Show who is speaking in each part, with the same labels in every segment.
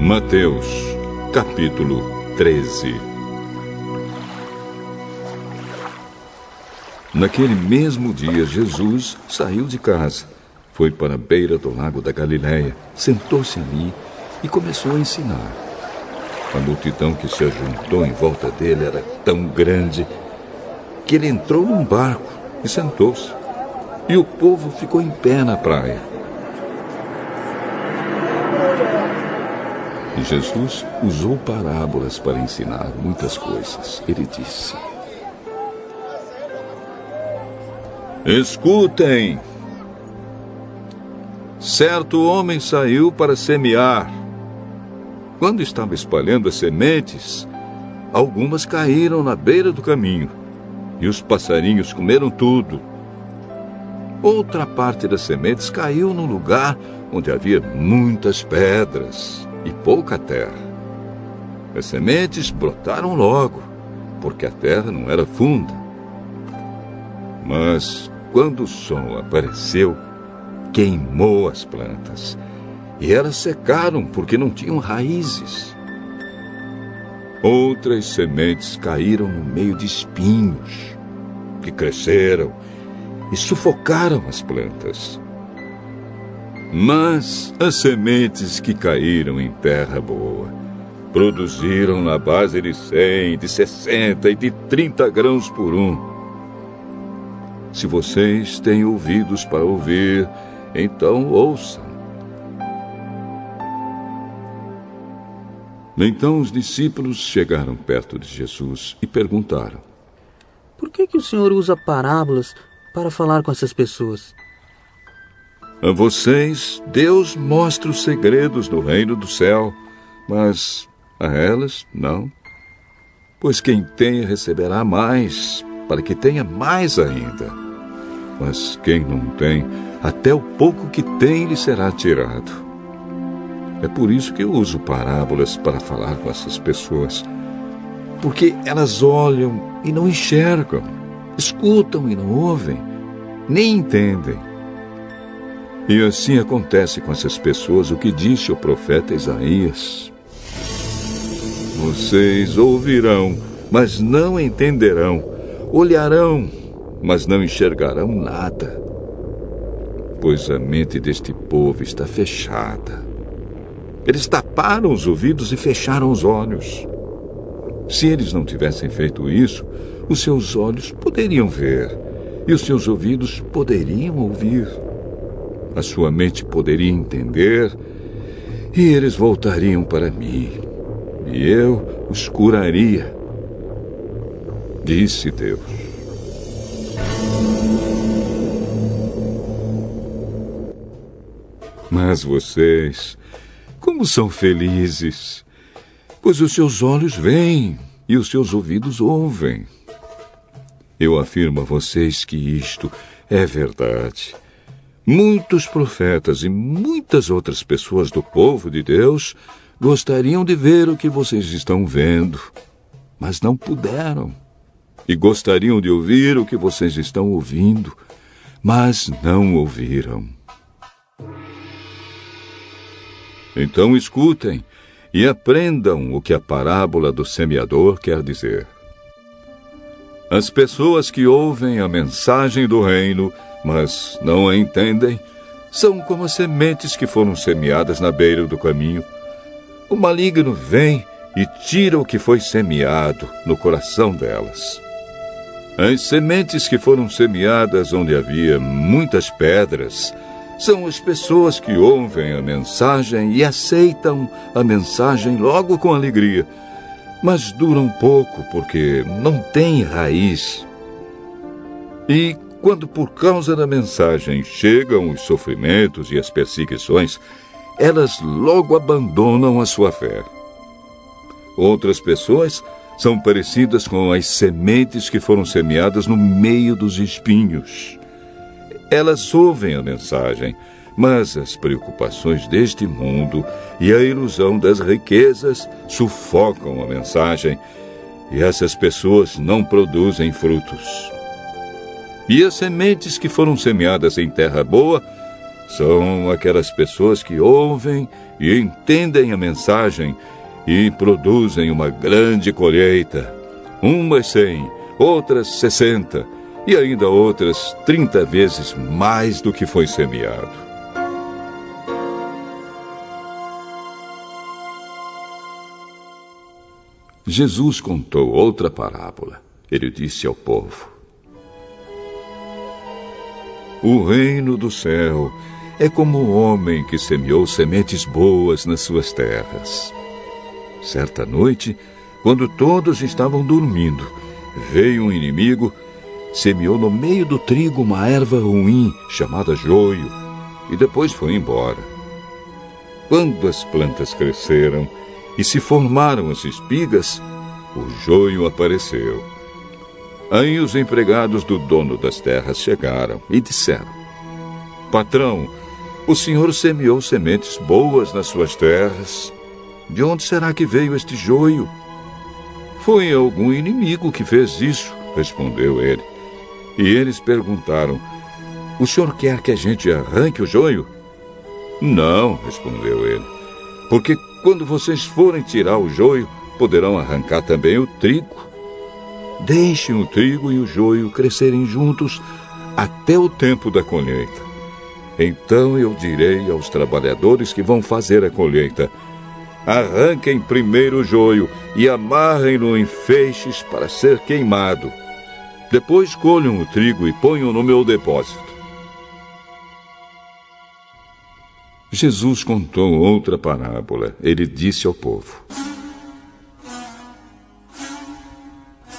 Speaker 1: Mateus, capítulo 13. Naquele mesmo dia, Jesus saiu de casa, foi para a beira do lago da Galileia, sentou-se ali e começou a ensinar. A multidão que se ajuntou em volta dele era tão grande que ele entrou num barco e sentou-se, e o povo ficou em pé na praia. E Jesus usou parábolas para ensinar muitas coisas. Ele disse: Escutem! Certo homem saiu para semear. Quando estava espalhando as sementes, algumas caíram na beira do caminho, e os passarinhos comeram tudo. Outra parte das sementes caiu num lugar onde havia muitas pedras e pouca terra. As sementes brotaram logo, porque a terra não era funda. Mas, quando o sol apareceu, queimou as plantas, e elas secaram porque não tinham raízes. Outras sementes caíram no meio de espinhos, que cresceram e sufocaram as plantas. Mas as sementes que caíram em terra boa produziram na base de 100, de 60 e de 30 grãos por um. Se vocês têm ouvidos para ouvir, então ouçam. Então os discípulos chegaram perto de Jesus e perguntaram:
Speaker 2: Por que o Senhor usa parábolas para falar com essas pessoas?
Speaker 1: A vocês, Deus mostra os segredos do reino do céu, mas a elas, não. Pois quem tem receberá mais, para que tenha mais ainda. Mas quem não tem, até o pouco que tem lhe será tirado. É por isso que eu uso parábolas para falar com essas pessoas. Porque elas olham e não enxergam, escutam e não ouvem, nem entendem. E assim acontece com essas pessoas o que disse o profeta Isaías: Vocês ouvirão, mas não entenderão. Olharão, mas não enxergarão nada. Pois a mente deste povo está fechada. Eles taparam os ouvidos e fecharam os olhos. Se eles não tivessem feito isso, os seus olhos poderiam ver, e os seus ouvidos poderiam ouvir. A sua mente poderia entender, e eles voltariam para mim, e eu os curaria, disse Deus. Mas vocês, como são felizes, pois os seus olhos veem e os seus ouvidos ouvem. Eu afirmo a vocês que isto é verdade. Muitos profetas e muitas outras pessoas do povo de Deus gostariam de ver o que vocês estão vendo, mas não puderam. E gostariam de ouvir o que vocês estão ouvindo, mas não ouviram. Então escutem e aprendam o que a parábola do semeador quer dizer. As pessoas que ouvem a mensagem do reino, mas não a entendem, são como as sementes que foram semeadas na beira do caminho. O maligno vem e tira o que foi semeado no coração delas. As sementes que foram semeadas onde havia muitas pedras são as pessoas que ouvem a mensagem e aceitam a mensagem logo com alegria, mas duram pouco porque não têm raiz. E quando por causa da mensagem chegam os sofrimentos e as perseguições, elas logo abandonam a sua fé. Outras pessoas são parecidas com as sementes que foram semeadas no meio dos espinhos. Elas ouvem a mensagem, mas as preocupações deste mundo e a ilusão das riquezas sufocam a mensagem, e essas pessoas não produzem frutos. E as sementes que foram semeadas em terra boa São aquelas pessoas que ouvem e entendem a mensagem e produzem uma grande colheita. Umas 100, outras 60 e ainda outras 30 vezes mais do que foi semeado. Jesus contou outra parábola. Ele disse ao povo: o reino do céu é como um homem que semeou sementes boas nas suas terras. Certa noite, quando todos estavam dormindo, veio um inimigo, semeou no meio do trigo uma erva ruim chamada joio e depois foi embora. Quando as plantas cresceram e se formaram as espigas, o joio apareceu. Aí os empregados do dono das terras chegaram e disseram: patrão, o senhor semeou sementes boas nas suas terras. De onde será que veio este joio? Foi algum inimigo que fez isso, respondeu ele. E eles perguntaram: o senhor quer que a gente arranque o joio? Não, respondeu ele, porque quando vocês forem tirar o joio, poderão arrancar também o trigo. Deixem o trigo e o joio crescerem juntos até o tempo da colheita. Então eu direi aos trabalhadores que vão fazer a colheita: arranquem primeiro o joio e amarrem-no em feixes para ser queimado. Depois colham o trigo e ponham no meu depósito. Jesus contou outra parábola. Ele disse ao povo: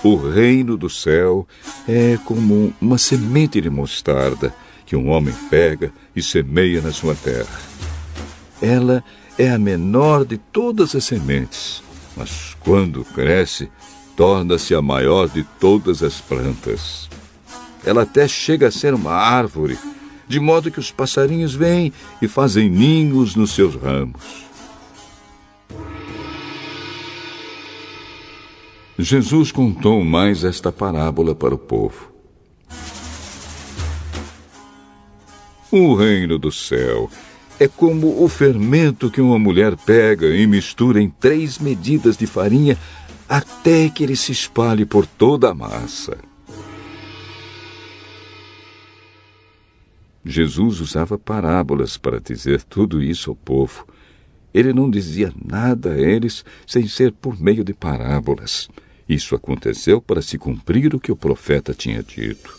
Speaker 1: o reino do céu é como uma semente de mostarda que um homem pega e semeia na sua terra. Ela é a menor de todas as sementes, mas quando cresce, torna-se a maior de todas as plantas. Ela até chega a ser uma árvore, de modo que os passarinhos vêm e fazem ninhos nos seus ramos. Jesus contou mais esta parábola para o povo. O reino do céu é como o fermento que uma mulher pega e mistura em 3 medidas de farinha até que ele se espalhe por toda a massa. Jesus usava parábolas para dizer tudo isso ao povo. Ele não dizia nada a eles sem ser por meio de parábolas. Isso aconteceu para se cumprir o que o profeta tinha dito.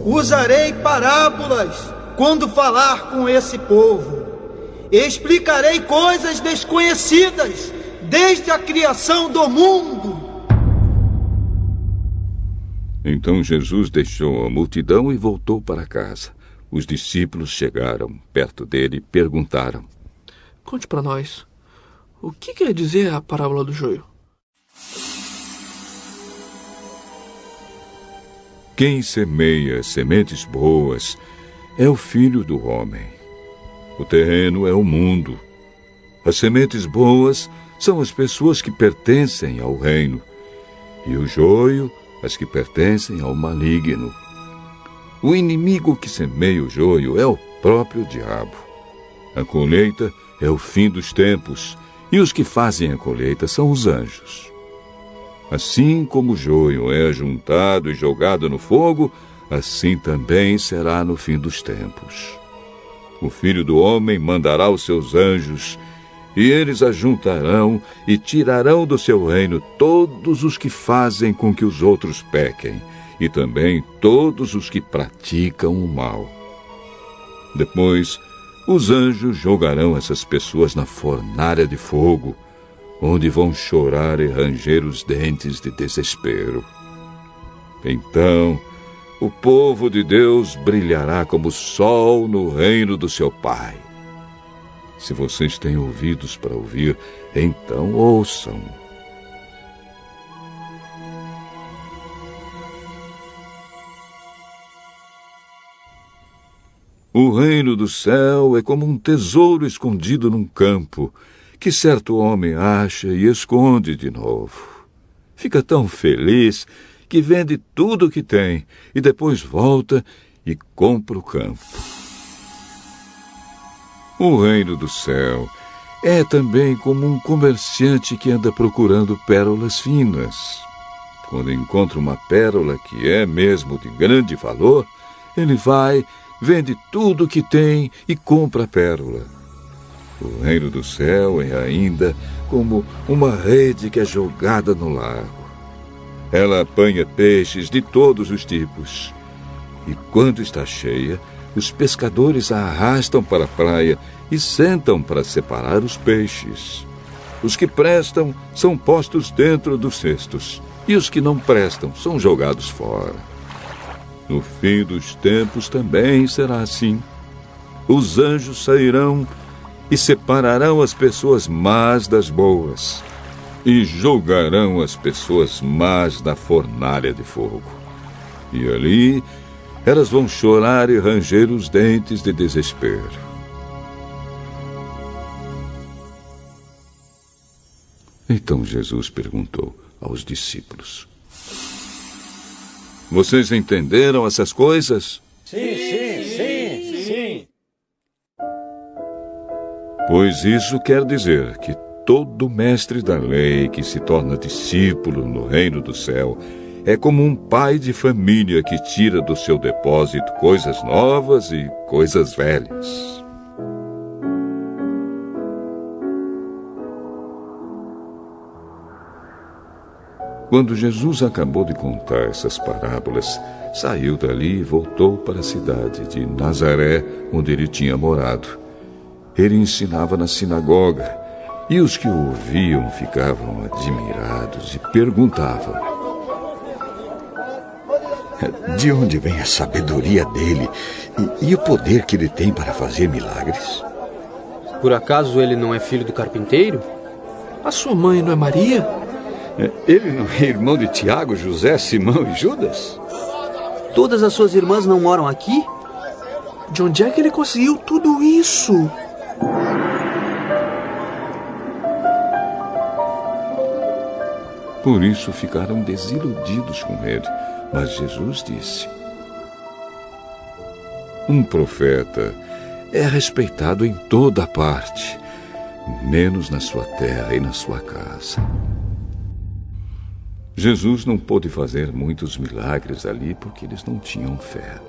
Speaker 3: Usarei parábolas quando falar com esse povo. Explicarei coisas desconhecidas desde a criação do mundo.
Speaker 1: Então Jesus deixou a multidão e voltou para casa. Os discípulos chegaram perto dele e perguntaram:
Speaker 4: conte para nós, o que quer dizer a parábola do joio?
Speaker 1: Quem semeia sementes boas é o Filho do Homem. O terreno é o mundo. As sementes boas são as pessoas que pertencem ao reino, e o joio, as que pertencem ao maligno. O inimigo que semeia o joio é o próprio diabo. A colheita é o fim dos tempos, e os que fazem a colheita são os anjos. Assim como o joio é ajuntado e jogado no fogo, assim também será no fim dos tempos. O Filho do Homem mandará os seus anjos, e eles ajuntarão e tirarão do seu reino todos os que fazem com que os outros pequem, e também todos os que praticam o mal. Depois, os anjos jogarão essas pessoas na fornalha de fogo, onde vão chorar e ranger os dentes de desespero. Então, o povo de Deus brilhará como o sol no reino do seu Pai. Se vocês têm ouvidos para ouvir, então ouçam. O reino do céu é como um tesouro escondido num campo, que certo homem acha e esconde de novo. Fica tão feliz que vende tudo o que tem e depois volta e compra o campo. O reino do céu é também como um comerciante que anda procurando pérolas finas. Quando encontra uma pérola que é mesmo de grande valor, ele vai, vende tudo o que tem e compra a pérola. O reino do céu é ainda como uma rede que é jogada no lago. Ela apanha peixes de todos os tipos. E quando está cheia, os pescadores a arrastam para a praia e sentam para separar os peixes. Os que prestam são postos dentro dos cestos, e os que não prestam são jogados fora. No fim dos tempos também será assim. Os anjos sairão e separarão as pessoas más das boas, e jogarão as pessoas más na fornalha de fogo. E ali elas vão chorar e ranger os dentes de desespero. Então Jesus perguntou aos discípulos: Vocês entenderam essas coisas?
Speaker 5: Sim.
Speaker 1: Pois isso quer dizer que todo mestre da lei que se torna discípulo no reino do céu é como um pai de família que tira do seu depósito coisas novas e coisas velhas. Quando Jesus acabou de contar essas parábolas, saiu dali e voltou para a cidade de Nazaré, onde ele tinha morado. Ele ensinava na sinagoga, e os que o ouviam ficavam admirados e perguntavam:
Speaker 6: De onde vem a sabedoria dele e o poder que ele tem para fazer milagres?
Speaker 2: Por acaso ele não é filho do carpinteiro?
Speaker 4: A sua mãe não é Maria?
Speaker 6: Ele não é irmão de Tiago, José, Simão e Judas?
Speaker 2: Todas as suas irmãs não moram aqui?
Speaker 4: De onde é que ele conseguiu tudo isso?
Speaker 1: Por isso ficaram desiludidos com ele. Mas Jesus disse: Um profeta é respeitado em toda parte, menos na sua terra e na sua casa. Jesus não pôde fazer muitos milagres ali porque eles não tinham fé.